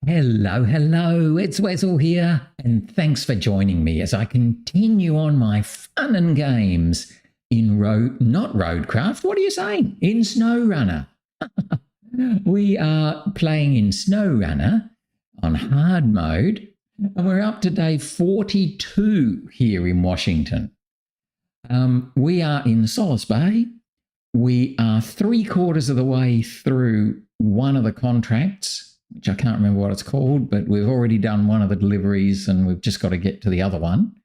Hello, hello, it's Wessel here, and thanks for joining me as I continue on my fun and games in not Roadcraft, what are you saying? In SnowRunner. We are playing in SnowRunner on hard mode, and we're up to day 42 here in Washington. We are in Solace Bay. We are 3/4 of the way through one of the contracts, which I can't remember what it's called, but we've already done one of the deliveries and we've just got to get to the other one.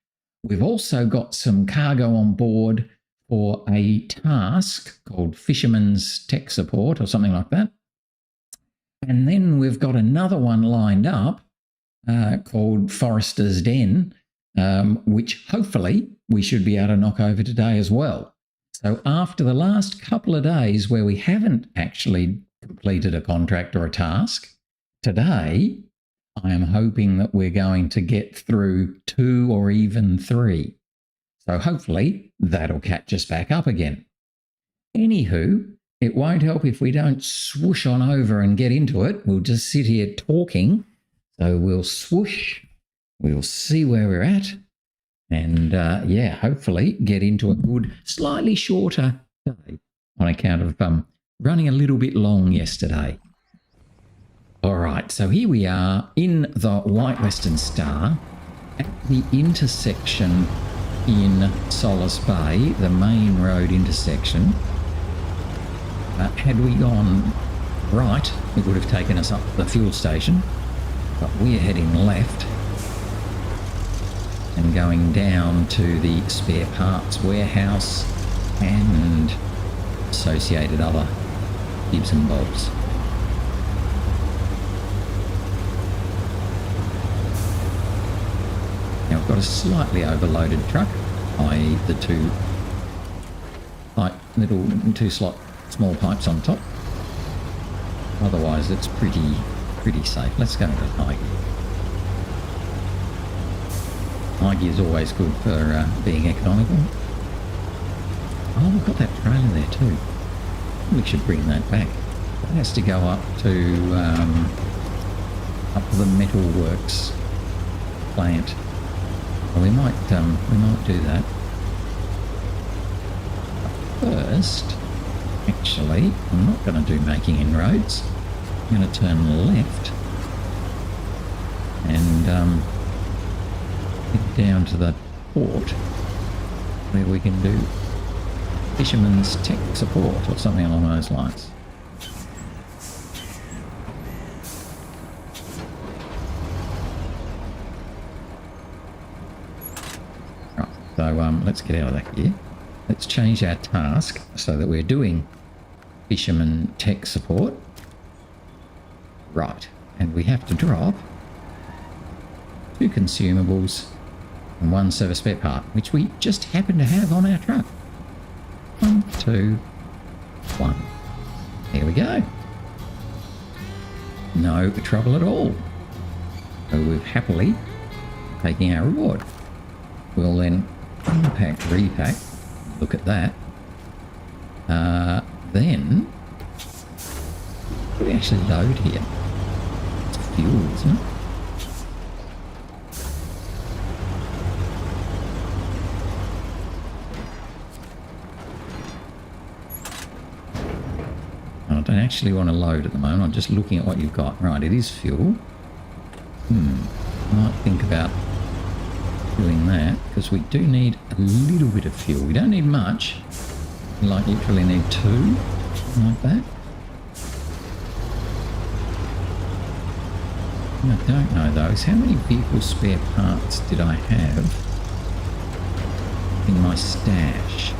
We've also got some cargo on board for a task called Fisherman's Tech Support or something like that. And then we've got another one lined up called Forester's Den, which hopefully we should be able to knock over today as well. So after the last couple of days where we haven't actually completed a contract or a task, today I am hoping that we're going to get through 2 or even 3. So hopefully that'll catch us back up again. Anywho, it won't help if we don't swoosh on over and get into it. We'll just sit here talking. So we'll swoosh, we'll see where we're at, and yeah, hopefully get into a good, slightly shorter day on account of running a little bit long yesterday. All right, so here we are in the White Western Star at the intersection in Solace Bay, the main road intersection. Had we gone right, it would have taken us up to the fuel station, but we're heading left and going down to the spare parts warehouse and associated other bits and bobs. Now I've got a slightly overloaded truck, i.e. the two slot small pipes on top. Otherwise it's pretty safe. Let's go to high gear. High gear is always good for being economical. Oh, we've got that trailer there too. We should bring that back. That has to go up to the metalworks plant. Well, we might do that. But first, actually, I'm not going to do Making Inroads. I'm going to turn left and head down to the port where we can do Fisherman's Tech Support or something along those lines. Right, so let's get out of that gear. Let's change our task so that we're doing Fisherman Tech Support. Right, and we have to drop 2 consumables and 1 service spare part, which we just happen to have on our truck. 1, 2, 1. There we go. No trouble at all. So we've happily taken our reward. We'll then unpack, repack. Look at that. Then what do we actually load here? It's fuel, isn't it? I don't actually want to load at the moment. I'm just looking at what you've got. Right, it is fuel. I might think about doing that because we do need a little bit of fuel. We don't need much. We like literally need 2, like that. What I don't know though is how many vehicle spare parts did I have in my stash?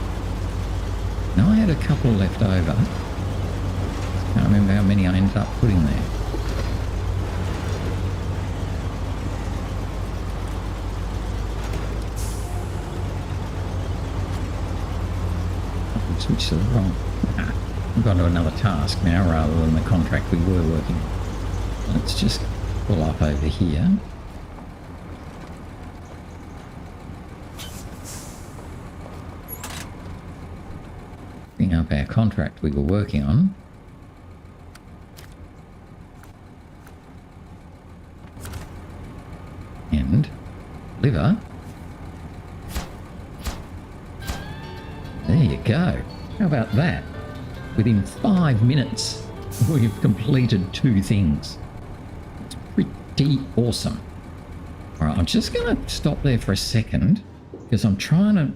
Now I had a couple left over. Can't remember how many I ended up putting there. I've switched to the wrong. We've gone to another task now rather than the contract we were working on. Let's just pull up over here. Bring up our contract we were working on. second. Deliver. There you go. How about that? Within 5 minutes, we've completed 2 things. It's pretty awesome. All right, I'm just going to stop there for a second because I'm trying to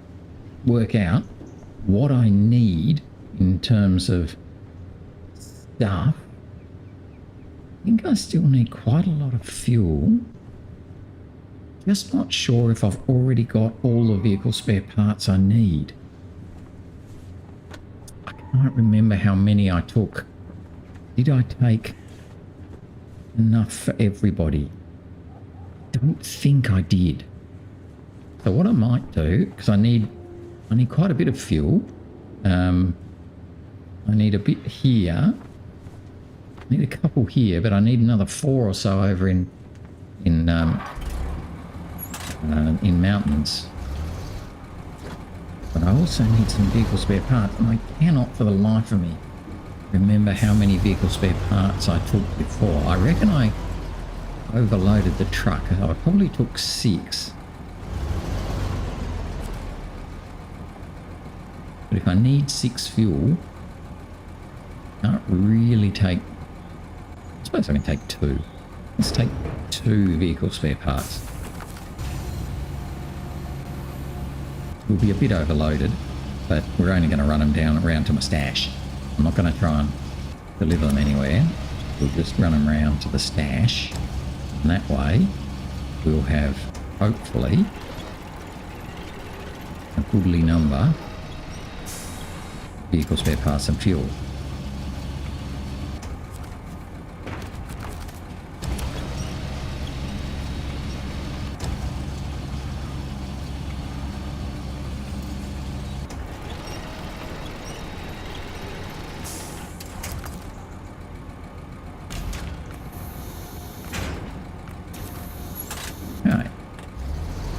work out what I need in terms of stuff. I think I still need quite a lot of fuel. Just not sure if I've already got all the vehicle spare parts I need. I can't remember how many I took. Did I take enough for everybody? Don't think I did. So what I might do, because I need quite a bit of fuel. I need a bit here. I need a couple here, but I need another 4 or so over in mountains. But I also need some vehicle spare parts, and I cannot for the life of me remember how many vehicle spare parts I took before. I reckon I overloaded the truck. I probably took 6. But if I need 6 fuel, I can't really take... I suppose I can take 2. Let's take 2 vehicle spare parts. We'll be a bit overloaded, but we're only going to run them down around to my stash. I'm not going to try and deliver them anywhere. We'll just run them around to the stash. And that way, we'll have, hopefully, a goodly number of vehicle spare parts and fuel.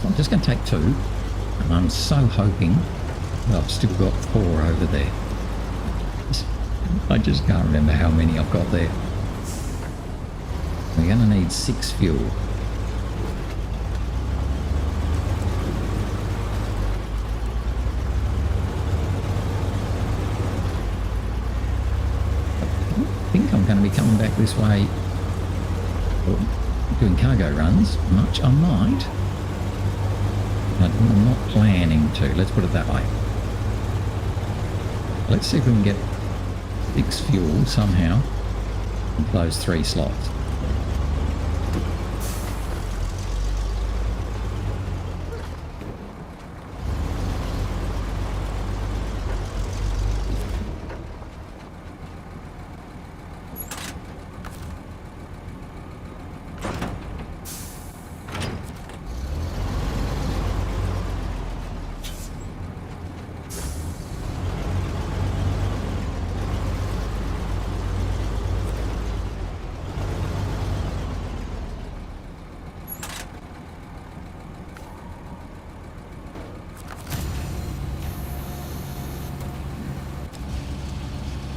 I'm just going to take 2, and I'm so hoping that I've still got 4 over there. I just can't remember how many I've got there. We're going to need 6 fuel. I think I'm going to be coming back this way, doing cargo runs much. I might. I'm not planning to, let's put it that way. Let's see if we can get 6 fuel somehow in those 3 slots.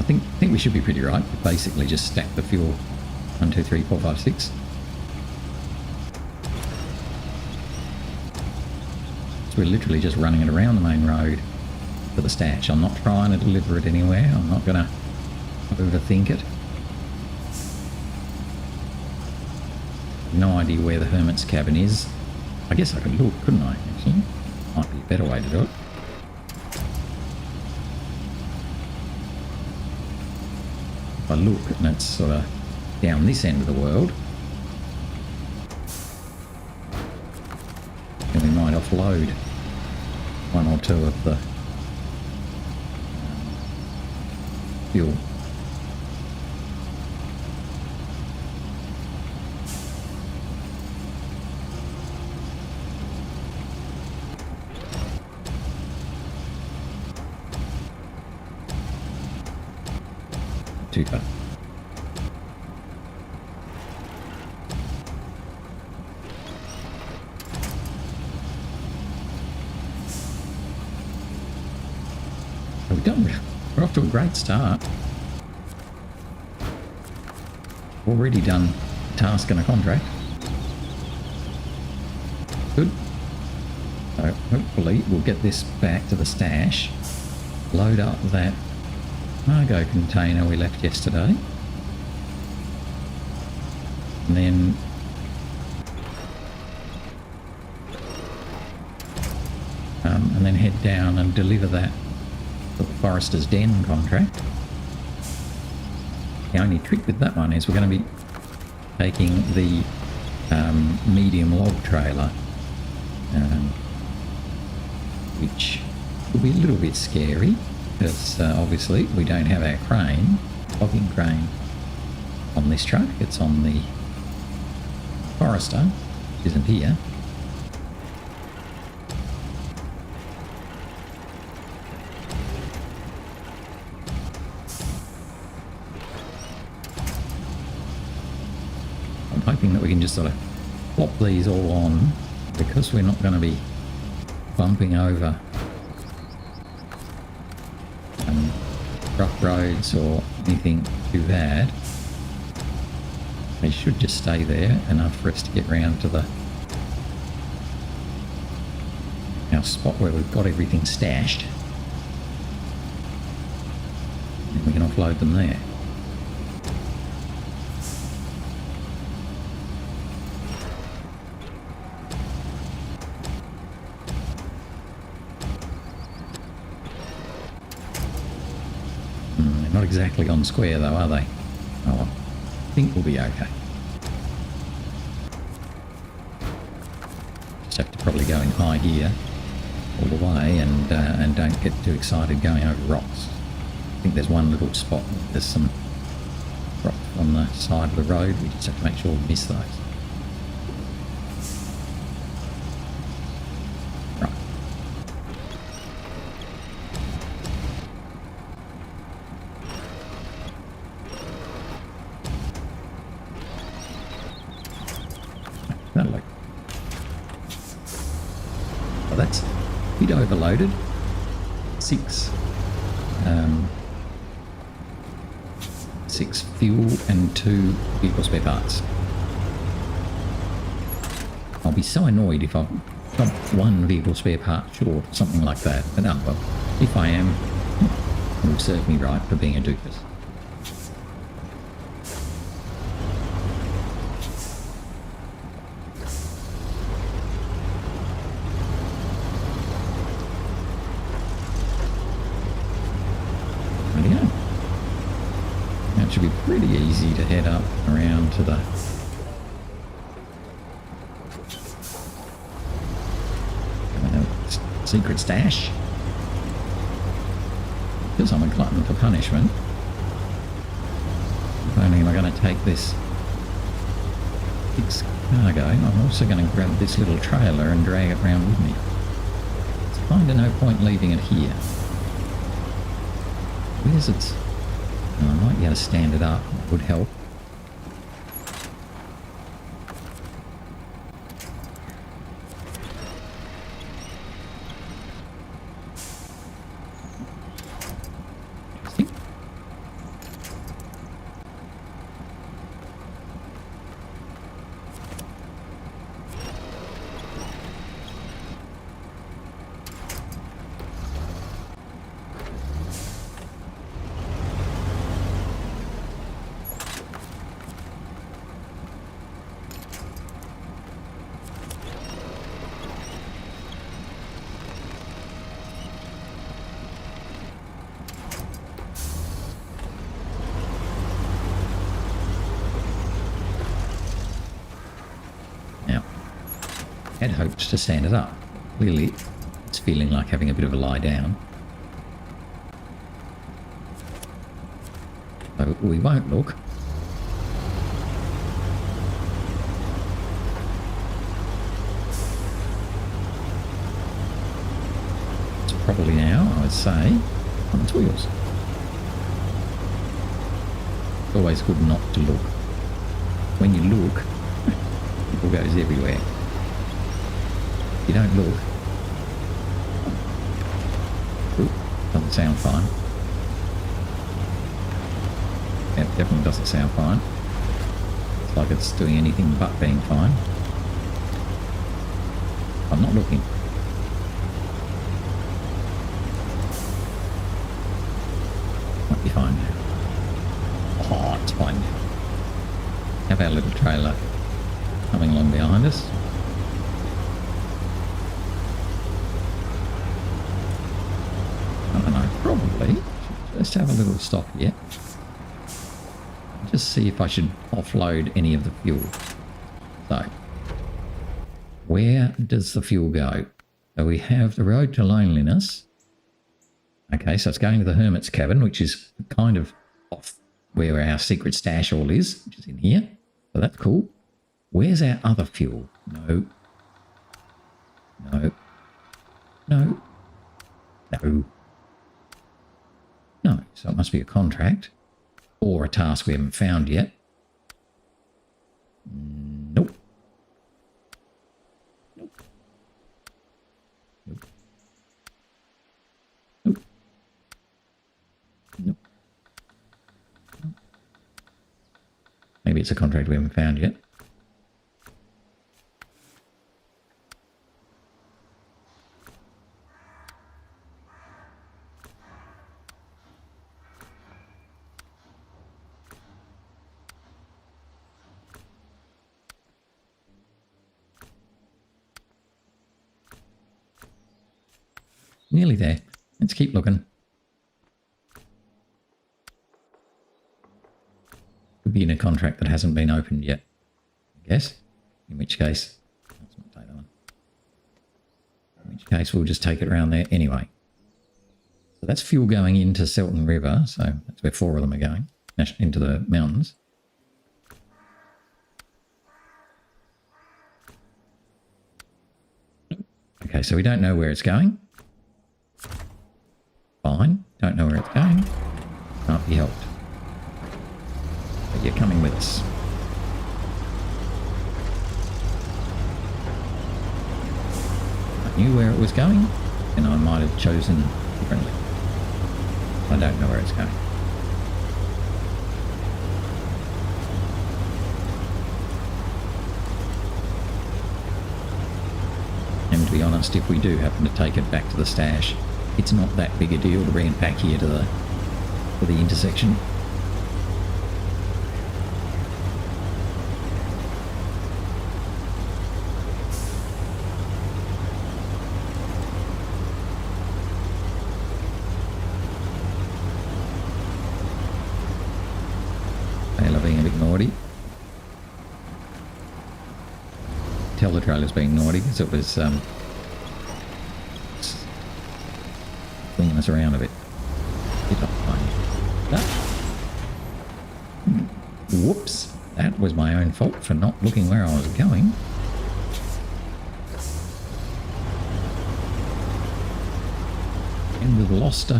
I think we should be pretty right. Basically just stack the fuel 1, 2, 3, 4, 5, 6. So we're literally just running it around the main road for the stash. I'm not trying to deliver it anywhere. I'm not going to overthink it. No idea where the hermit's cabin is. I guess I could look, couldn't I? Actually, might be a better way to do it. If I look, and it's sort of down this end of the world, then we might offload 1 or 2 of the fuel. Too far. We're off to a great start. Already done a task and a contract. Good. So hopefully we'll get this back to the stash, load up that cargo container we left yesterday, and then head down and deliver that for the Forester's Den contract. The only trick with that one is we're going to be taking the medium log trailer, which will be a little bit scary because obviously we don't have our crane, logging crane, on this truck. It's on the Forester, which isn't here. I'm hoping that we can just sort of plop these all on, because we're not going to be bumping over rough roads or anything too bad. They should just stay there enough for us to get round to our spot where we've got everything stashed, and we can offload them there. Not exactly on square though, are they? Oh well, I think we'll be okay. Just have to probably go in high gear all the way and don't get too excited going over rocks. I think there's one little spot, there's some rocks on the side of the road, we just have to make sure we miss those. That's a bit overloaded. 6 fuel and 2 vehicle spare parts. I'll be so annoyed if I've got 1 vehicle spare part short, something like that. But oh well, if I am, it will serve me right for being a doofus. It should be pretty easy to head up around to the secret stash. Because I'm a glutton for punishment, not only am I going to take this fixed cargo, I'm also going to grab this little trailer and drag it around with me. It's kind of no point leaving it here. Where's its... I might be able to stand it up, it would help. Had hoped to stand it up. Clearly, it's feeling like having a bit of a lie down. So we won't look. It's probably now, I would say, on its wheels. It's always good not to look. When you look, it goes everywhere. You don't look. Ooh, doesn't sound fine. Yeah, definitely doesn't sound fine. It's like it's doing anything but being fine. I'm not looking. Might be fine now. Oh, it's fine now. Have our little trailer coming along behind us. I don't know, probably should just have a little stop here. Just see if I should offload any of the fuel. So, where does the fuel go? So we have the road to loneliness. Okay, so it's going to the hermit's cabin, which is kind of off where our secret stash all is, which is in here. So that's cool. Where's our other fuel? No. No. No. No. No. So it must be a contract or a task we haven't found yet. Nope. Nope. Nope. Nope. Nope. Nope. Maybe it's a contract we haven't found yet. Nearly there. Let's keep looking. Could be in a contract that hasn't been opened yet, I guess. In which case, let's not take that one. In which case, we'll just take it around there anyway. So that's fuel going into Selton River. So that's where 4 of them are going, into the mountains. Okay, so we don't know where it's going. Fine. Don't know where it's going. Can't be helped. But you're coming with us. If I knew where it was going, then I might have chosen differently. I don't know where it's going. And to be honest, if we do happen to take it back to the stash, it's not that big a deal to bring it back here to the intersection. Trailer being a bit naughty. Tell the trailer's being naughty because it was swinging us around a bit. Whoops, that was my own fault for not looking where I was going. And we've lost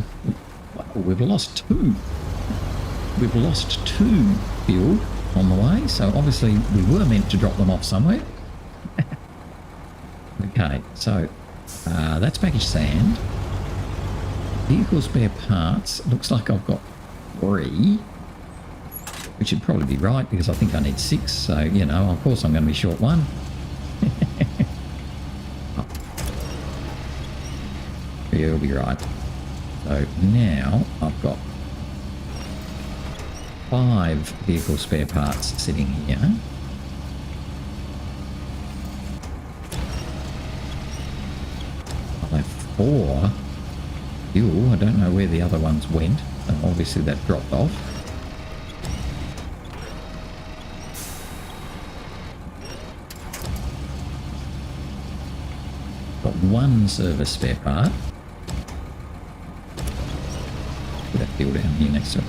we've lost 2. We've lost 2 fuel on the way, so obviously we were meant to drop them off somewhere. Okay, so that's packaged sand. Vehicle spare parts. Looks like I've got 3. Which should probably be right because I think I need 6. So, you know, of course I'm going to be short 1. Oh. You'll be right. So now I've got 5 vehicle spare parts sitting here. I'll have 4 fuel. I don't know where the other ones went. So obviously that dropped off. Got 1 service spare part. Put that fuel down here next to it.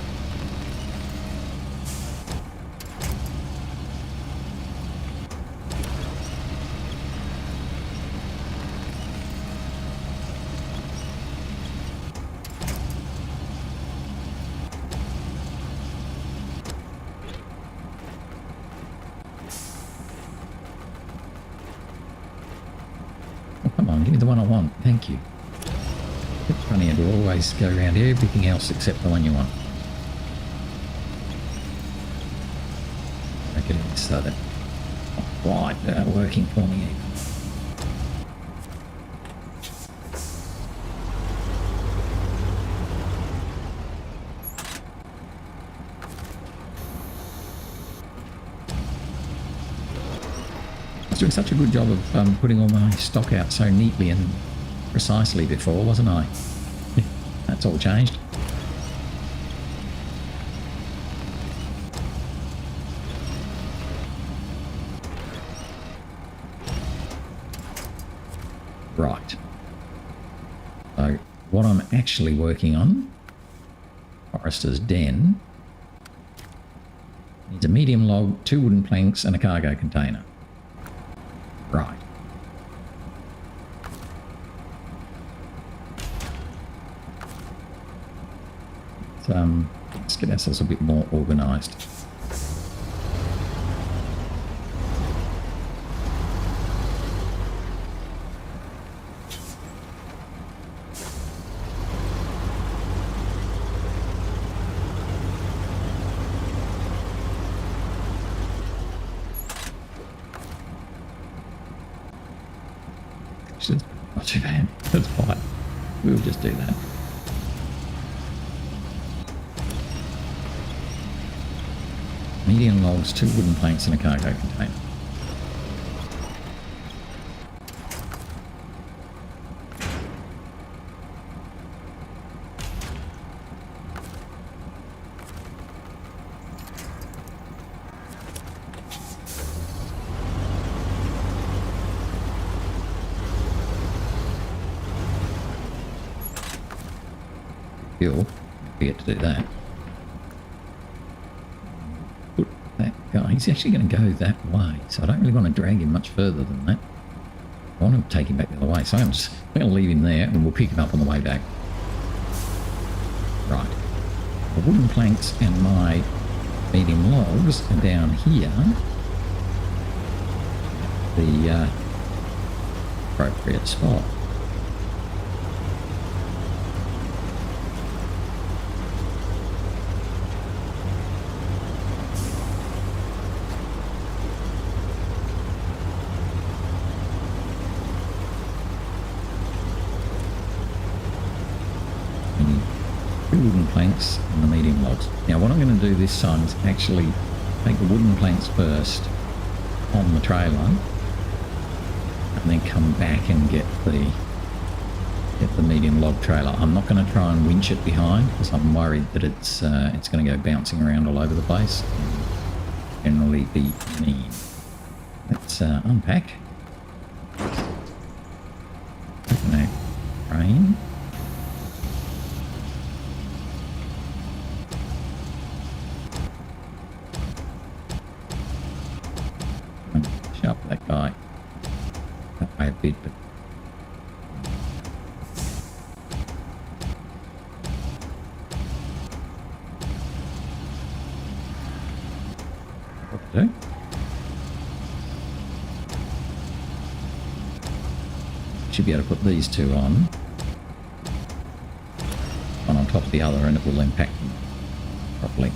Come on, give me the one I want. Thank you. It's funny, it'll always go around everything else except the one you want. Make it so that right, they're working for me. doing such a good job of putting all my stock out so neatly and precisely before, wasn't I? That's all changed. Right. So what I'm actually working on, Forester's Den, needs a medium log, 2 wooden planks and a cargo container. Right. Let's get ourselves a bit more organised. Not too bad. That's fine. We'll just do that. Medium logs, 2 wooden planks and a cargo container. Forget to do that. Put that guy, he's actually going to go that way, so I don't really want to drag him much further than that. I want to take him back the other way, so I'm just going to leave him there and we'll pick him up on the way back. Right. The wooden planks and my medium logs are down here. The appropriate spot. Wooden planks and the medium logs. Now what I'm going to do this time is actually take the wooden planks first on the trailer and then come back and get the medium log trailer. I'm not going to try and winch it behind because I'm worried that it's going to go bouncing around all over the place and generally be mean. Let's unpack. Open our crane. Shove that guy that way a bit, but what to do? Should be able to put these two on, one on top of the other, and it will then pack them properly.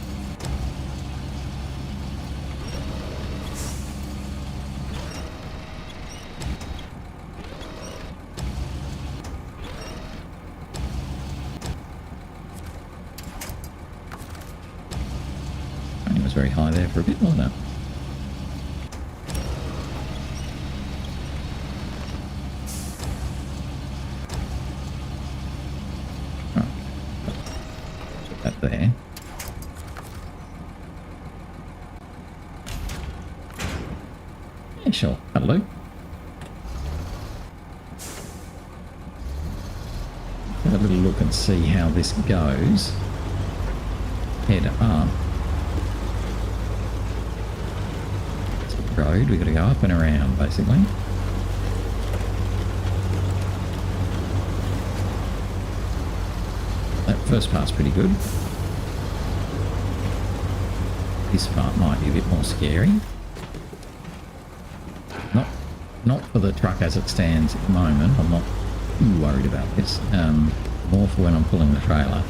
Very high there for a bit, wasn't it? Right. Put that there. Yeah, sure. That'll do. Have a little look and see how this goes. Head up. Road, we've got to go up and around basically. That first part's pretty good. This part might be a bit more scary. Not for the truck as it stands at the moment. I'm not too worried about this. More for when I'm pulling the trailer.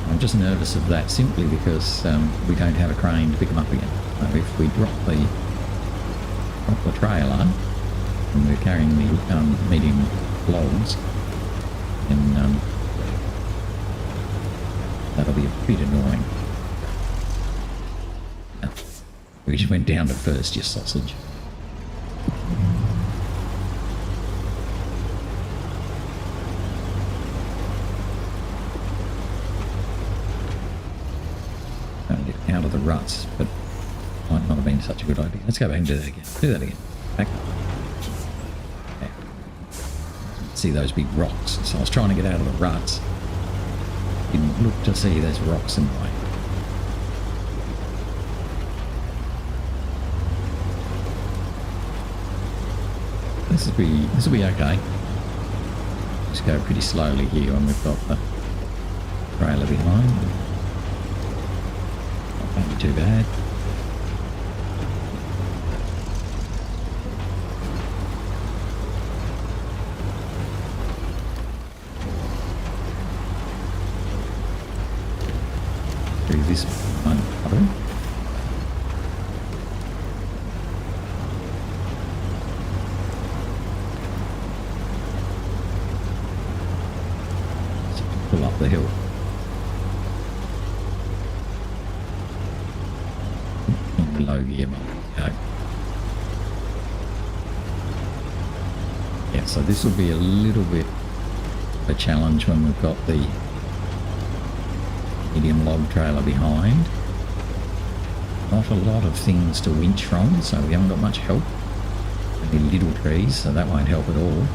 I'm just nervous of that simply because we don't have a crane to pick them up again. So if we drop the trailer and we're carrying the medium logs, then that'll be a bit annoying. We just went down to first, you sausage. Trying to get out of the ruts, but might not have been such a good idea. Let's go back and do that again. Do that again. Back up. Back. See those big rocks. So I was trying to get out of the ruts. Didn't look to see there's rocks in the way. This will be okay. Just go pretty slowly here when we've got the trailer behind. Not going to be too bad. Through this one puddle. Pull up the hill. In low gear mode. Go. Yeah, so this will be a little bit of a challenge when we've got the medium log trailer behind. Not a lot of things to winch from, so we haven't got much help. Only little trees, so that won't help at all.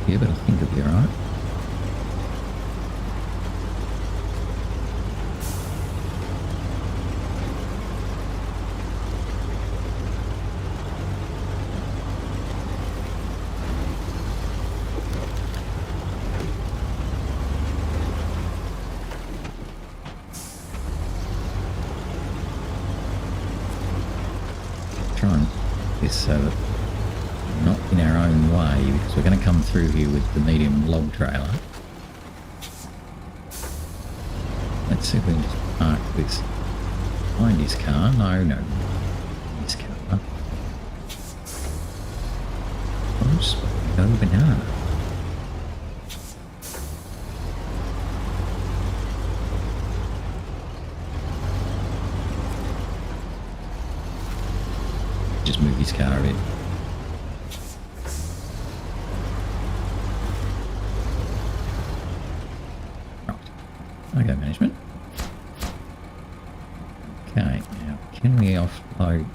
Here, but I think it'll be alright. Try and get this so that not in our own way, because we're going to come through here with the medium log trailer. Let's see if we can just park this behind his car. No, his car. Close, but no banana. Just move his car a bit. Okay, management. Okay, now can we offload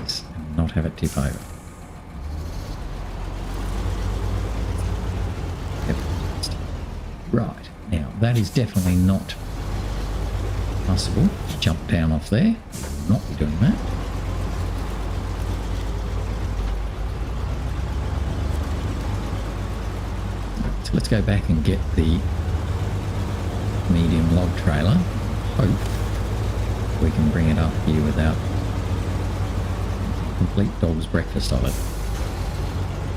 this and not have it tip over? Yep. Right, now that is definitely not possible to jump down off there. We will not be doing that. So let's go back and get the medium log trailer. Hope we can bring it up here without complete dog's breakfast of it.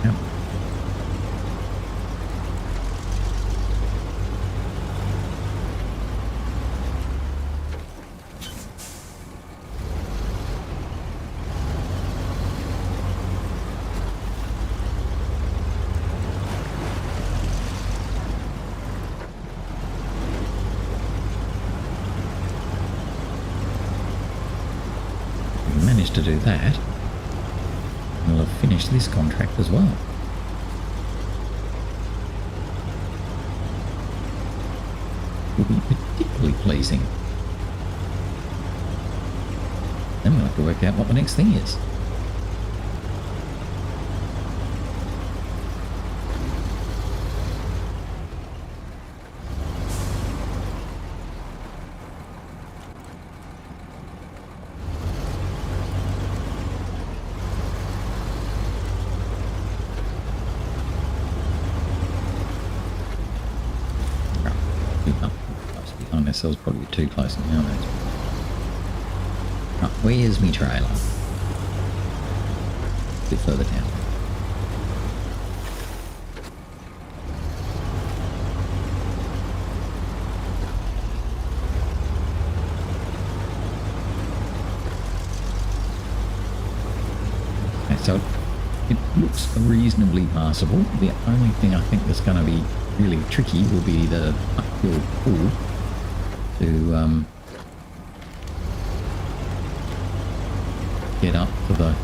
Yep. Managed to do that, and we'll have finished this contract as well. Will be particularly pleasing. Then we'll have to work out what the next thing is. Ourselves probably too close now. Right, where's me trailer? A bit further down. so it looks reasonably passable. The only thing I think that's going to be really tricky will be the uphill pull to get up to the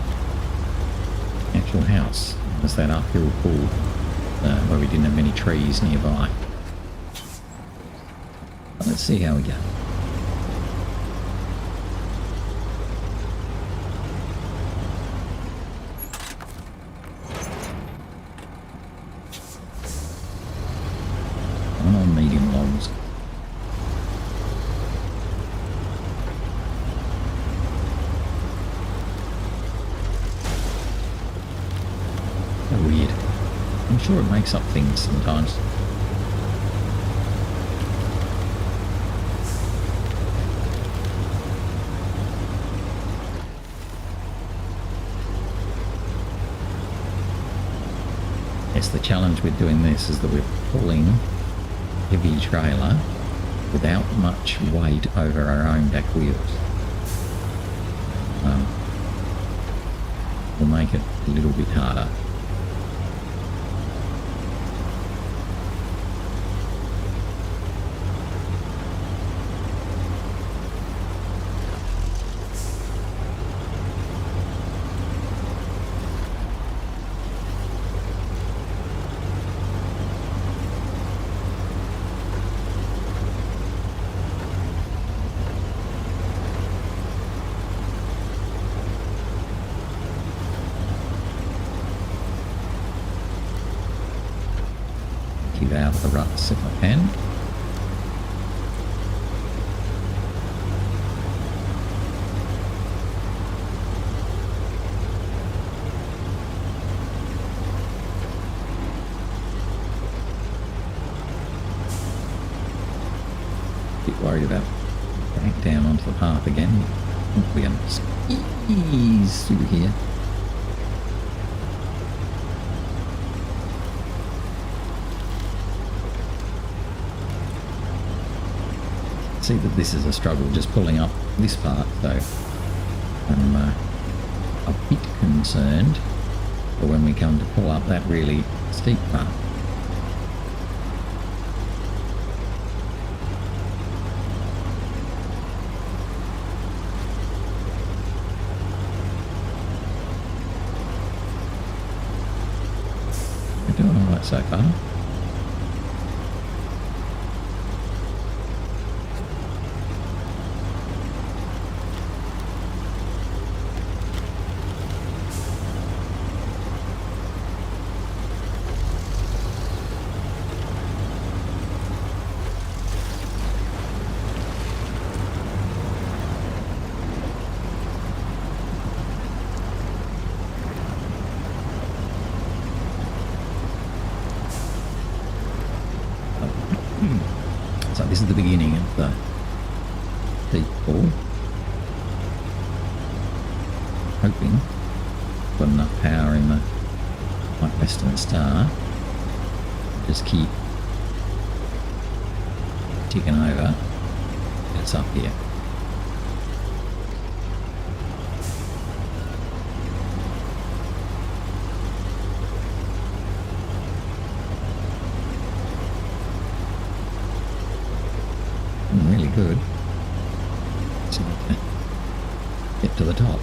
actual house. There's that uphill pull where we didn't have many trees nearby. But let's see how we go. I'm on medium logs. So weird. I'm sure it makes up things sometimes. Yes, the challenge with doing this is that we're pulling heavy trailer without much weight over our own back wheels. Will make it a little bit harder. Keep out of the ruts if I can. Bit worried about back down onto the path again. We're going to ease through here. See that this is a struggle just pulling up this part, so I'm a bit concerned for when we come to pull up that really steep part. We're doing all right so far. So this is the beginning of the deep pull. Hoping got enough power in the White Western Star. Just keep ticking over. It's up here. Really good. So we can get to the top.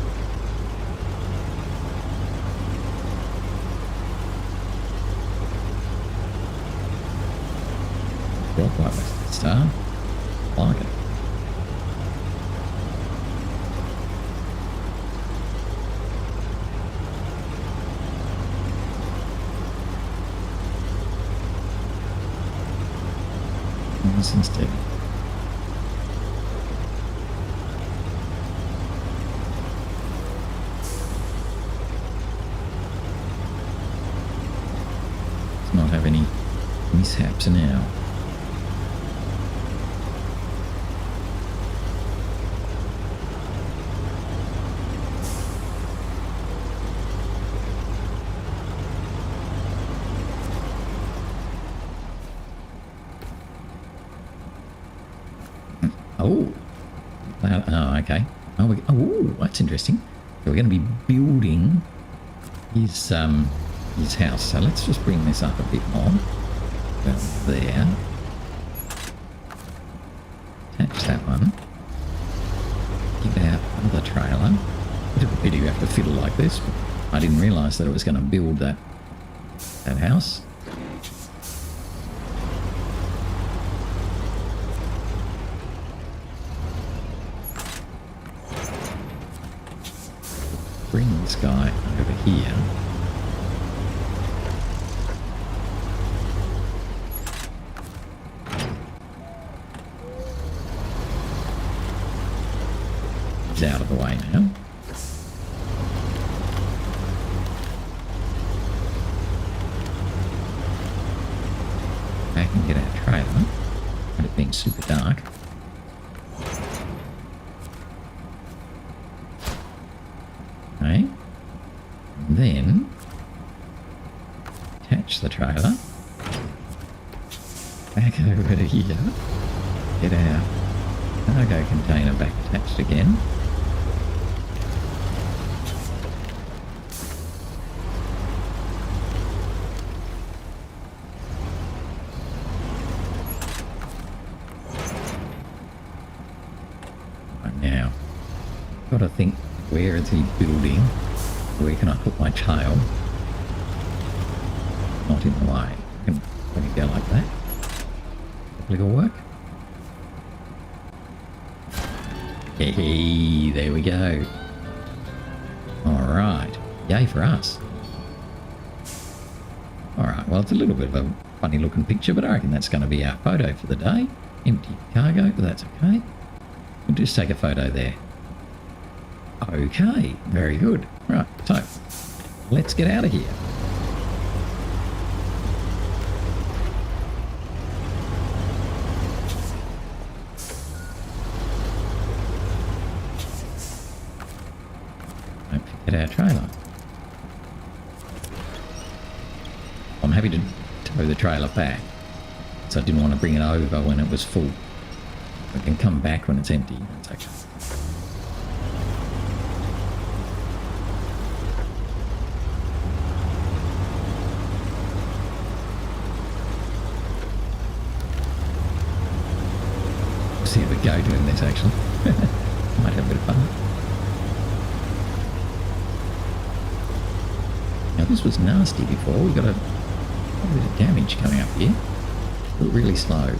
Rock White Western Star. Like it. Nice and steady. Not have any mishaps now. Oh, okay. Oh, that's interesting. So we're going to be building his house. So let's just bring this up a bit more. Go there. Attach that one. Get out another trailer. Bit of a pity you have to fiddle like this. I didn't realise that it was going to build that house. Bring this guy over here. He's out of the way now. Back and get our trailer. And it being super dark. Okay. And then attach the trailer. Back over to here. Get our cargo container back attached again. Now, got to think, where is he building? Where can I put my tail? Not in the way. I can go like that. Hopefully it'll work. Hey, there we go. Alright. Yay for us. Alright, well, it's a little bit of a funny looking picture, but I reckon that's going to be our photo for the day. Empty cargo, but that's okay. We'll just take a photo there. Okay, very good. Right, so let's get out of here. Don't forget our trailer. I'm happy to tow the trailer back, so I didn't want to bring it over when it was full. I can come back when it's empty. That's okay. See if we go doing this actually. Might have a bit of fun. Now this was nasty before. We got a bit of damage coming up here. But really slow.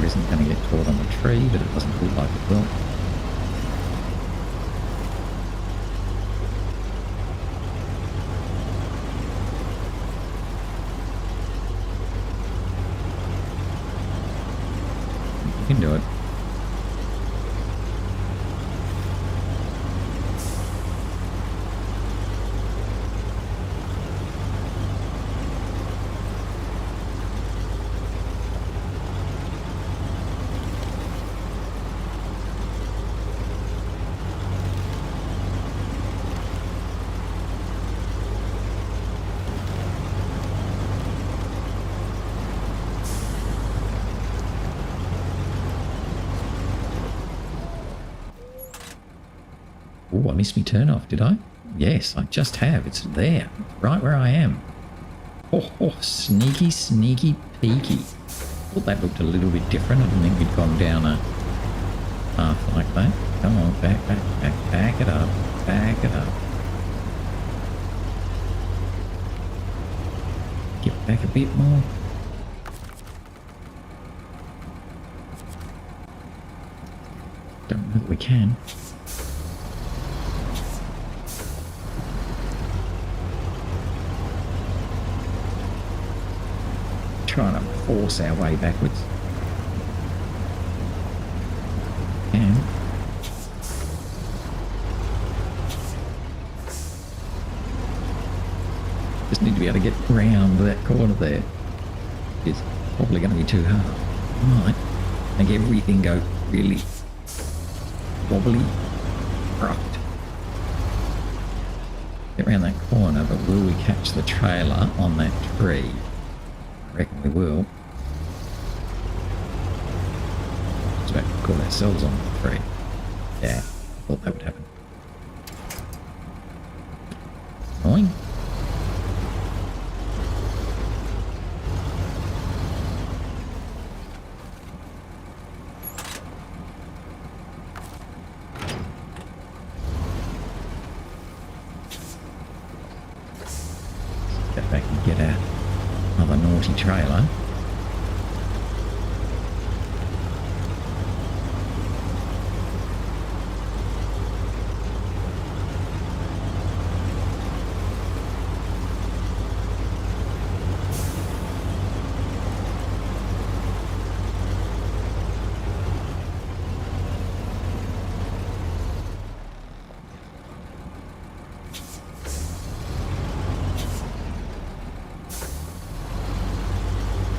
Isn't going to get caught on the tree, but it doesn't look like it will. You can do it. Oh, I missed me turn off, did I? Yes, I just have. It's there, right where I am. Oh, sneaky, sneaky, peeky. Thought that looked a little bit different. I didn't think we'd gone down a path like that. Come on, back it up, back it up. Get back a bit more. Don't know that we can. Trying to force our way backwards. And need to be able to get round that corner there. It's probably going to be too hard. Might make everything go really wobbly. Right. Get around that corner, but will we catch the trailer on that tree? I reckon we will. Just about to call ourselves on the tree. Yeah, thought that would happen. Annoying. Get back and get out another naughty trailer.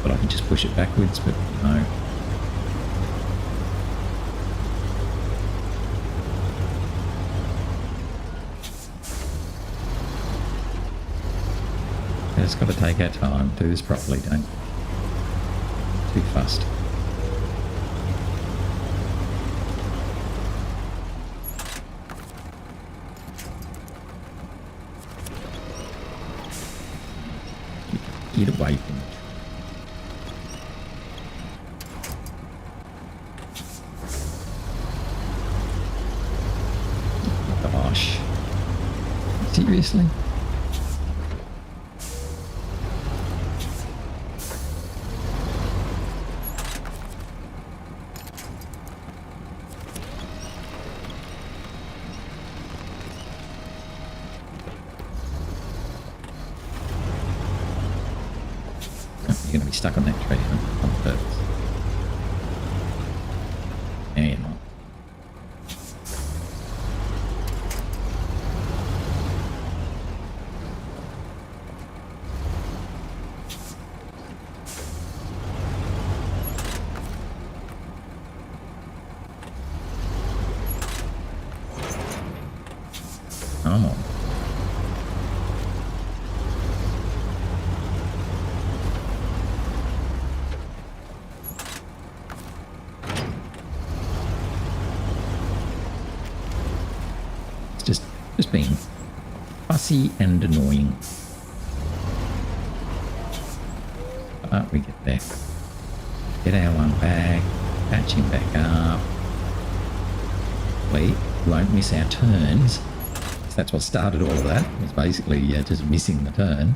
But I can just push it backwards, but no. Just got to take our time, do this properly, don't too fussed. Get away from it. Gosh. Seriously? You're going to be stuck on that tree on purpose. No, you're not. Come on. Just being fussy and annoying. But we get there. Get our one back. Patch him back up. We won't miss our turns. So that's what started all of that. It was basically just missing the turn.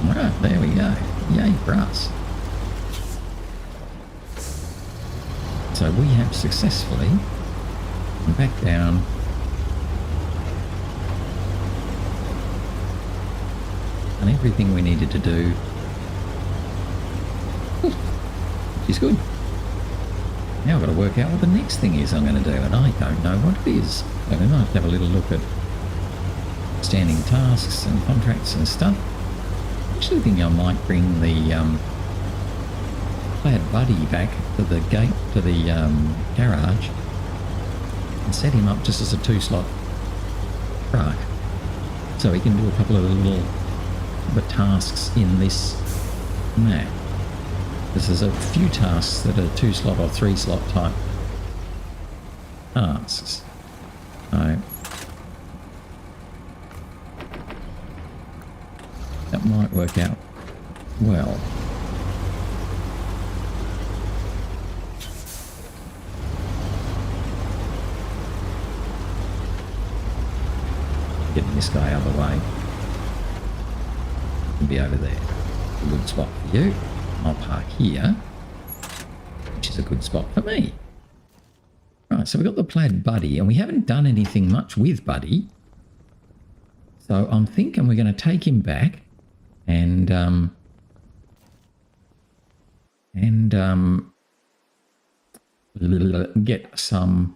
Right, there we go. Yay for us. So we have successfully gone back down and everything we needed to do, which is good. Now I've got to work out what the next thing is I'm going to do, and I don't know what it is. So we might have to have a little look at standing tasks and contracts and stuff. I actually think I might bring the PLAD buddy back to the gate, to the garage, and set him up just as a 2-slot truck, so he can do a couple of the tasks in this map. Because there's a few tasks that are 2-slot or 3-slot type tasks. So that might work out well. Getting this guy out of the way. Can be over there. A good spot for you. I'll park here, which is a good spot for me. Right, so we've got the PLAD buddy, and we haven't done anything much with buddy. So I'm thinking we're going to take him back and get some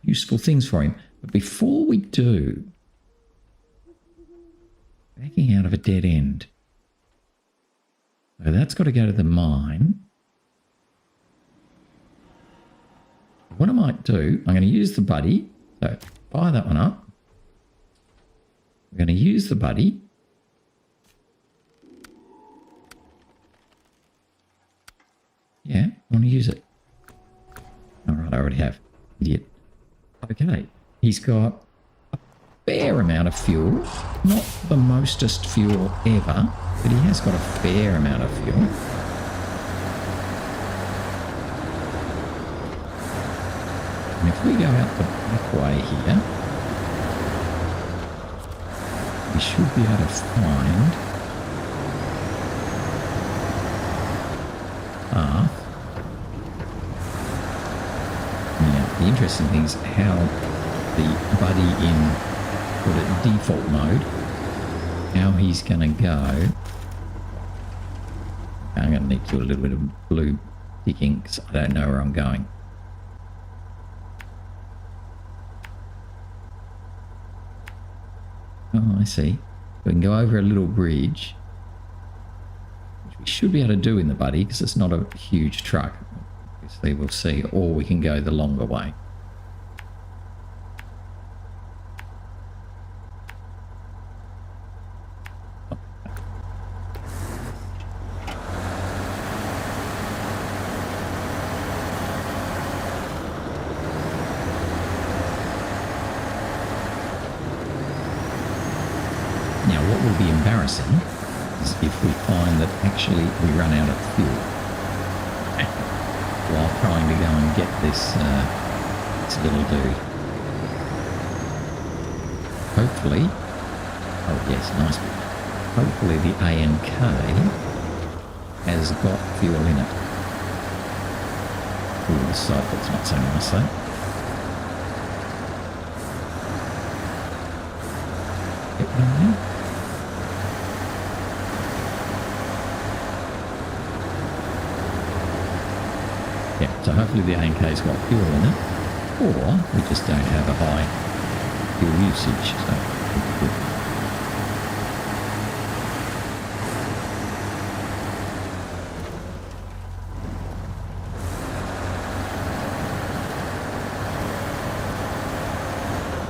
useful things for him. But before we do, backing out of a dead end. So that's got to go to the mine. What I might do, I'm going to use the buddy. So fire that one up. We're going to use the buddy. Yeah, I want to use it. All right, I already have. Idiot. Okay, he's got a fair amount of fuel. Not the mostest fuel ever, but he has got a fair amount of fuel. And if we go out the back way here, we should be able to find path. Now, the interesting thing is how the buddy in sort of default mode, how he's going to go. I'm going to need to do a little bit of blue ticking because I don't know where I'm going. Oh, I see. We can go over a little bridge, which we should be able to do in the buddy because it's not a huge truck. Obviously, we'll see. Or we can go the longer way. Now, what will be embarrassing is if we find that actually we run out of fuel while trying to go and get this, this little dude. Hopefully, oh yes, nice bit. Hopefully the ANK has got fuel in it. Ooh, this side looks not so nice though. Get one there. Yeah, so hopefully the ANK's got fuel in it, or we just don't have a high fuel usage, so good.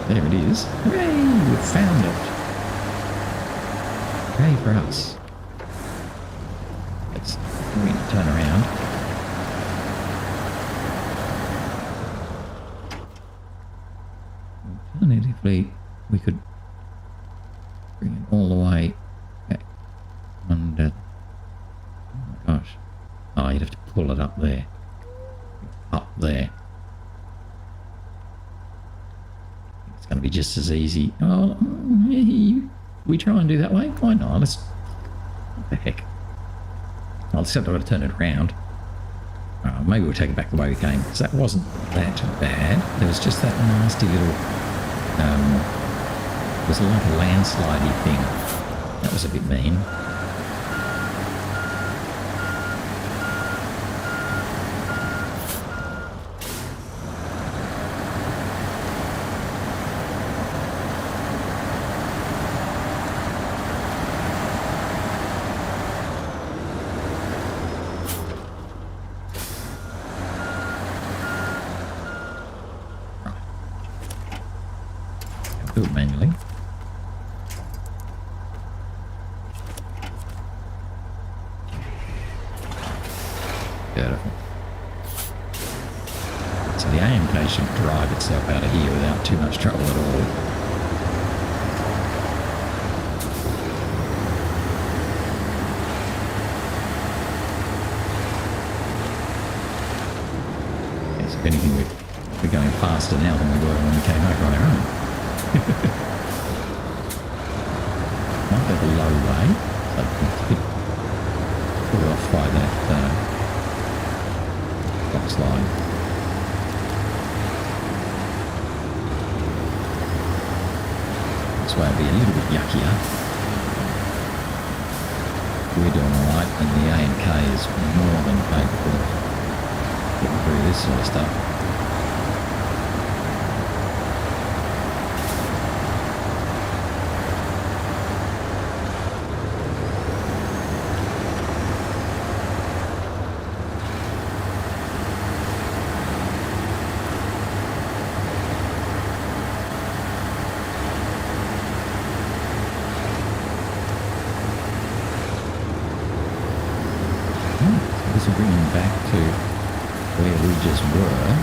There it is. Hooray! We've found it. Hooray for us. Let's turn around. Alternatively, we could bring it all the way back under. Oh my gosh. Oh, you'd have to pull it up there. Up there. It's going to be just as easy. Oh, we try and do that way? Why not? Let's. What the heck? I'll just have to turn it around. Maybe we'll take it back the way we came, because that wasn't that bad. There was just that nasty little, it was like a landslidey thing. That was a bit mean. Do it manually. Beautiful. So the AMK should drive itself out of here without too much trouble at all. Yes, if anything, we're going faster now than we were when we came over on our own. Might go the low way, so pull off by that box line. This way will be a little bit yuckier. We're doing alright, and the ANK is more than capable of getting through this sort of stuff. This will bring him back to where we just were at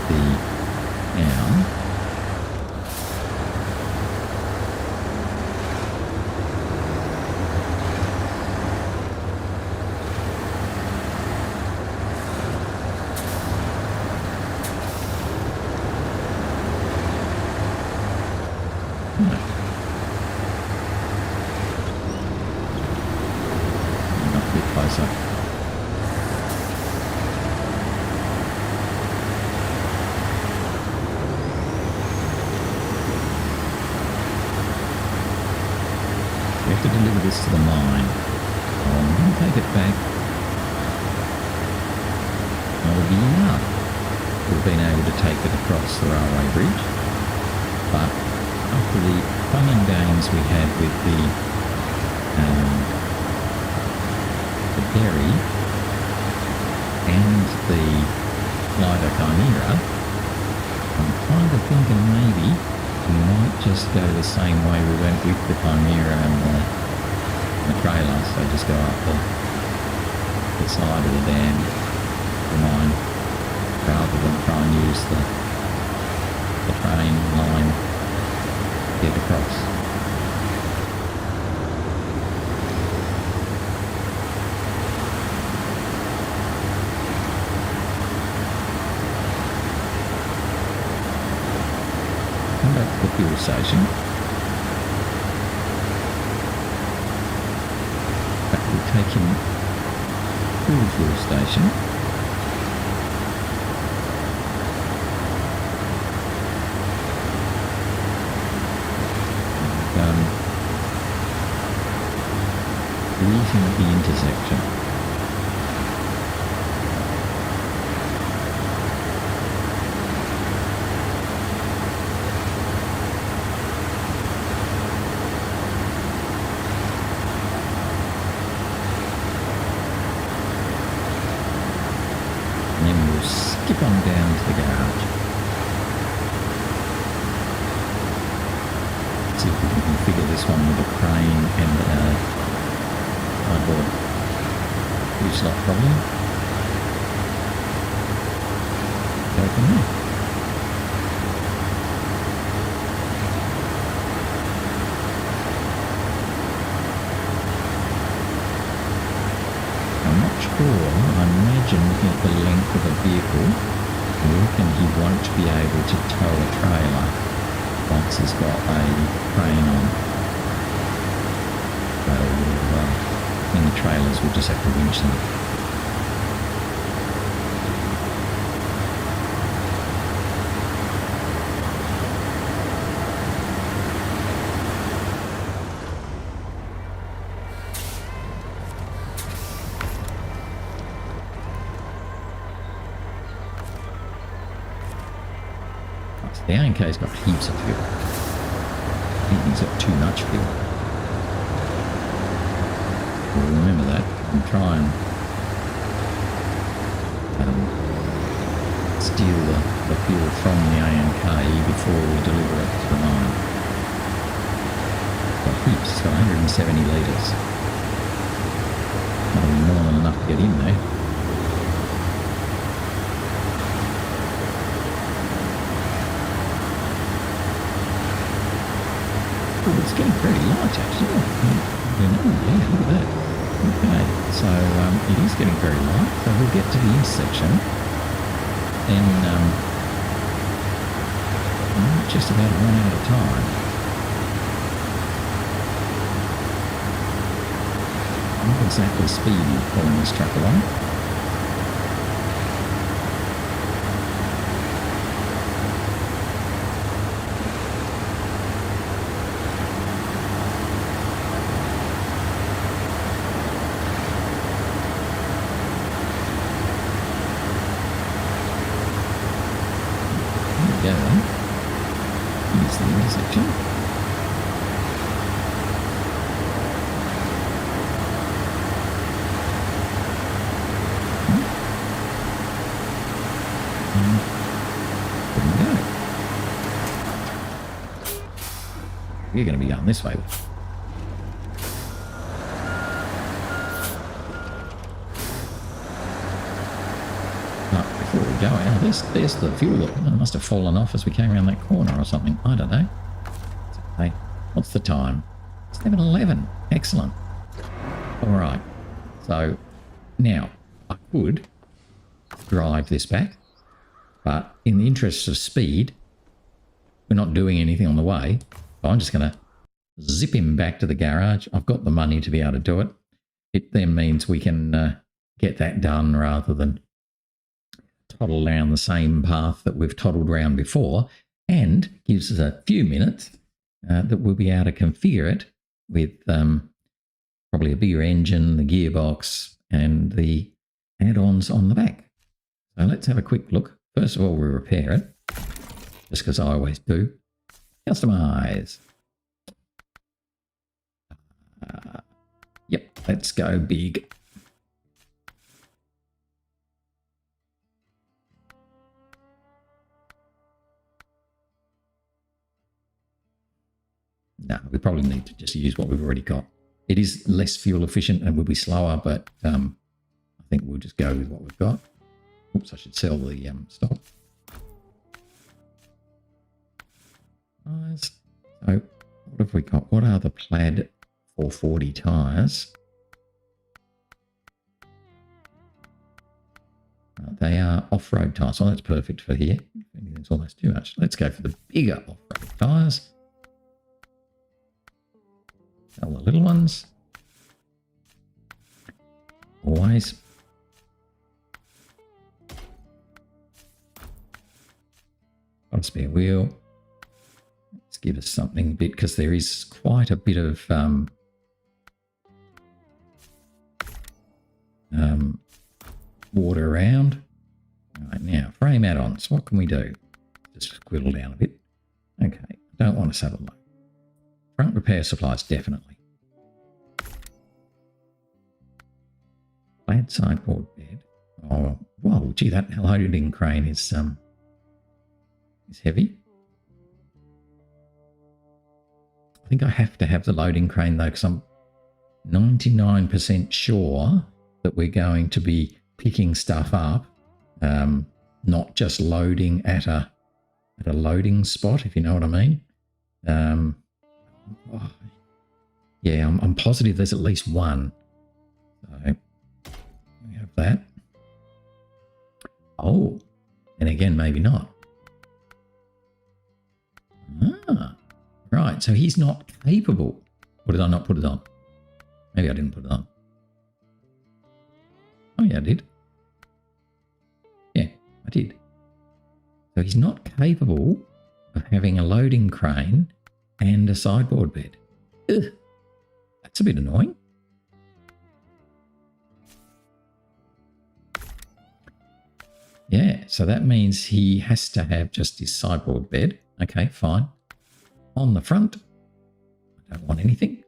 the town. Not a bit closer. We have to deliver this to the mine. I'm going to take it back. Another year. We've been able to take it across the railway bridge. But after the fun and games we had with the dairy and the glider Chimera, I'm kind of thinking maybe we might just go the same way we went with the Chimera and the trailer, so just go up the side of the dam, the mine, rather than try and use the train line to get across. Come back to the fuel station. That will take him to the fuel station. And leave him at the intersection. And then we'll skip on down to the garage. See if we can configure this one with a crane and a cardboard two-slot problem. Go from there. I'm not sure. I imagine looking at the length of a vehicle, I reckon he'd want to be able to tow a trailer once he's got a crane on. So in the trailers we'll just have to winch them. The ANK's got heaps of fuel. I think he's got too much fuel. We'll remember that and try and steal the fuel from the ANK before we deliver it to the mine. It's got heaps. It's got 170 litres. That'll be more than enough to get in there. Oh, it's getting very light actually. Yeah, look at that. Okay, so it is getting very light. So we'll get to the intersection and just about run out of time. I'm not exactly speedy pulling this truck along. Here's the intersection. There we go. We're going to be going this way. Before we go out, there's the fuel that must have fallen off as we came around that corner or something. I don't know. It's okay. What's the time? 7:11. Excellent. All right. So now I could drive this back, but in the interest of speed, we're not doing anything on the way. So I'm just going to zip him back to the garage. I've got the money to be able to do it. It then means we can get that done rather than toddle down the same path that we've toddled around before, and gives us a few minutes that we'll be able to configure it with probably a bigger engine, the gearbox, and the add-ons on the back. So let's have a quick look. First of all, we'll repair it, just because I always do. Customize. Yep, let's go big. No, we probably need to just use what we've already got. It is less fuel efficient and will be slower, but I think we'll just go with what we've got. Oops, I should sell the stock. So what have we got? What are the PLAD 440 tyres? They are off-road tyres, so that's perfect for here. Anything's almost too much. Let's go for the bigger off-road tyres. Sell the little ones. Always. Got a spare wheel. Let's give us something a bit, because there is quite a bit of water around. All right, now frame add-ons. What can we do? Just squiddle down a bit. Okay, I don't want to saddle low. Front repair supplies, definitely. PLAD sideboard bed. Oh, whoa, gee, that loading crane is heavy. I think I have to have the loading crane though, because I'm 99% sure that we're going to be picking stuff up, not just loading at a loading spot, if you know what I mean. Oh, yeah, I'm positive there's at least one. So we have that. Oh, and again, maybe not. Ah, right. So he's not capable. Or did I not put it on? Maybe I didn't put it on. Oh, yeah, I did. Yeah, I did. So he's not capable of having a loading crane and a sideboard bed. Ugh, that's a bit annoying. Yeah, so that means he has to have just his sideboard bed. Okay, fine. On the front, I don't want anything.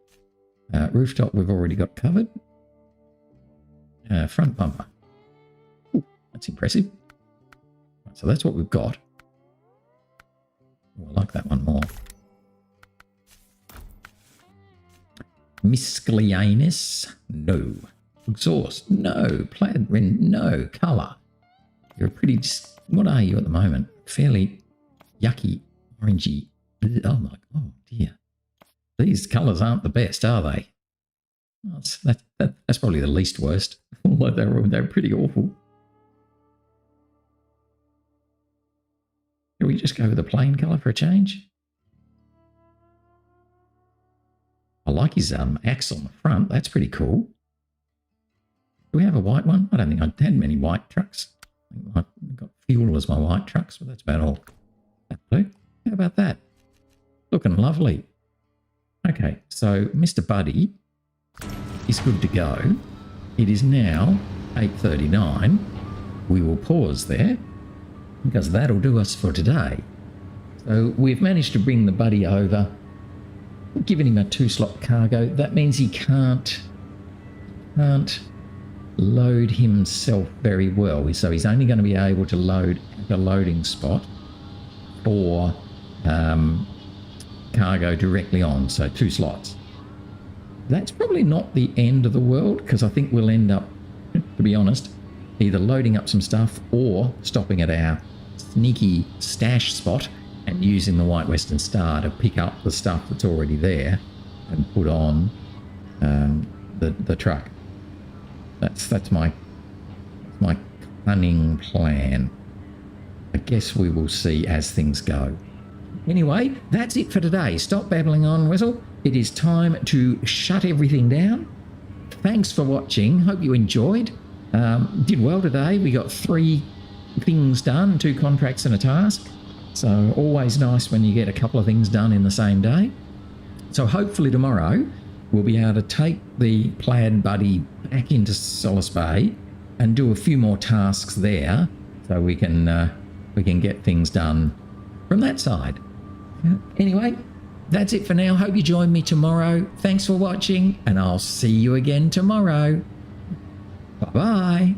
Rooftop, we've already got covered. Front bumper. Ooh, that's impressive. So that's what we've got. Oh, I like that one more. Miscellaneous, no. Exhaust, no. Plaid, no. Colour. You're pretty, what are you at the moment? Fairly yucky, orangey. Oh my, oh dear. These colours aren't the best, are they? That's probably the least worst. Although they're pretty awful. Can we just go with the plain colour for a change? I like his axe on the front. That's pretty cool. Do we have a white one? I don't think I had many white trucks. I've got fuel as my white trucks, but that's about all. How about that? Looking lovely. Okay, so Mr. Buddy is good to go. It is now 8:39. We will pause there because that'll do us for today. So we've managed to bring the Buddy over, given him a 2-slot cargo. That means he can't load himself very well. So he's only going to be able to load the loading spot for cargo directly on, so 2 slots. That's probably not the end of the world, because I think we'll end up, to be honest, either loading up some stuff or stopping at our sneaky stash spot and using the White Western Star to pick up the stuff that's already there and put on the truck. That's my cunning plan. I guess we will see as things go. Anyway, that's it for today. Stop babbling on, Whistle. It is time to shut everything down. Thanks for watching. Hope you enjoyed. Did well today. We got 3 things done, 2 contracts and a task. So always nice when you get a couple of things done in the same day. So hopefully tomorrow we'll be able to take the PLAD Buddy back into Solace Bay and do a few more tasks there, so we can get things done from that side. Anyway, that's it for now. Hope you join me tomorrow. Thanks for watching, and I'll see you again tomorrow. Bye-bye.